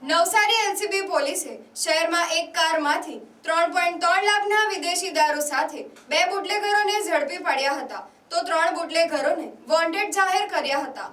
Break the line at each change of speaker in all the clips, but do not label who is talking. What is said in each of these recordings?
Navsari LCB પોલીસે શહેરમાં એક કારમાંથી 3.3 લાખના વિદેશી દારૂ સાથે 2 બુટલેગરોને ઝડપી પાડ્યા હતા તો 3 બુટલેગરોને વોન્ટેડ જાહેર કર્યા હતા।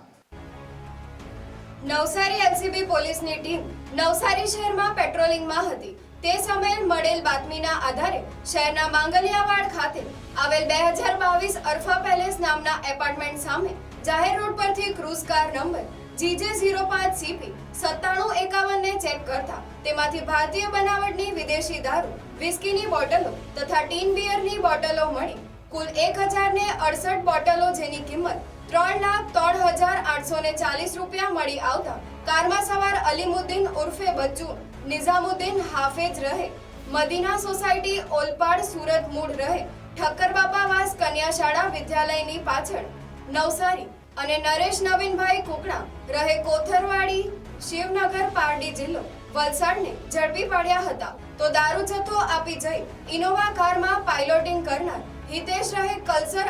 નવસારી એલસીબી પોલીસની ટીમ નવસારી શહેરમાં પેટ્રોલિંગમાં હતી તે સમયે મળેલ બાતમીના આધારે શહેરના માંગલિયાવાડ ખાતે આવેલ 2022 અર્ફા પેલેસ નામના એપાર્ટમેન્ટ સામે જાહેર રોડ પરથી ક્રૂઝ કાર નંબર GJ05CP 9751 ને ચેક કરતા તેમાંથી ભારતીય બનાવટની વિદેશી દારૂ, વિસ્કીની બોટલો તથા ટીન બિયરની બોટલો મળી કુલ 1068 બોટલો જેની કિંમત 3,03,840 રૂપિયા મળી આવતા કારમાં સવાર અલીમુદ્દીન ઉર્ફે બચ્ચુ નિઝામુદ્દીન હાફેજ રહે મદીના સોસાયટી ઓલપાડ સુરત મૂળ રહે ઠક્કર બાપાવાસ કન્યા શાળા વિદ્યાલયની પાછળ નવસારી અને નરેશ નવીનભાઈ કુકડા રહે કોથરવાડી શિવનગર પારડી જિલ્લો વલસાડને ઝડપી પાડ્યા હતા તો દારૂ જથ્થો આપી જઈ ઇનોવા કારમાં પાયલોટિંગ કરનાર હિતેશ રહે કલસર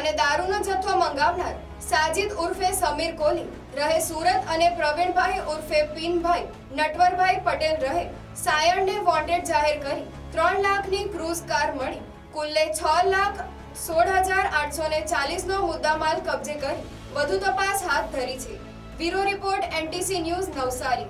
અને દારૂનો જથ્થો મંગાવનાર સાજિદ ઉર્ફે સમીર કોલી રહે સુરત અને પ્રવીણભાઈ ઉર્ફે પીનભાઈ નટવરભાઈ પટેલ રહે સાયણને વોન્ટેડ જાહેર કરી 3 લાખની ક્રૂઝ કાર મળી કુલ્લે 6,16,840 નો મુદ્દામાલ કબજે કરી વધુ તપાસ હાથ ધરી છે। Bureau report NTC news Navsari.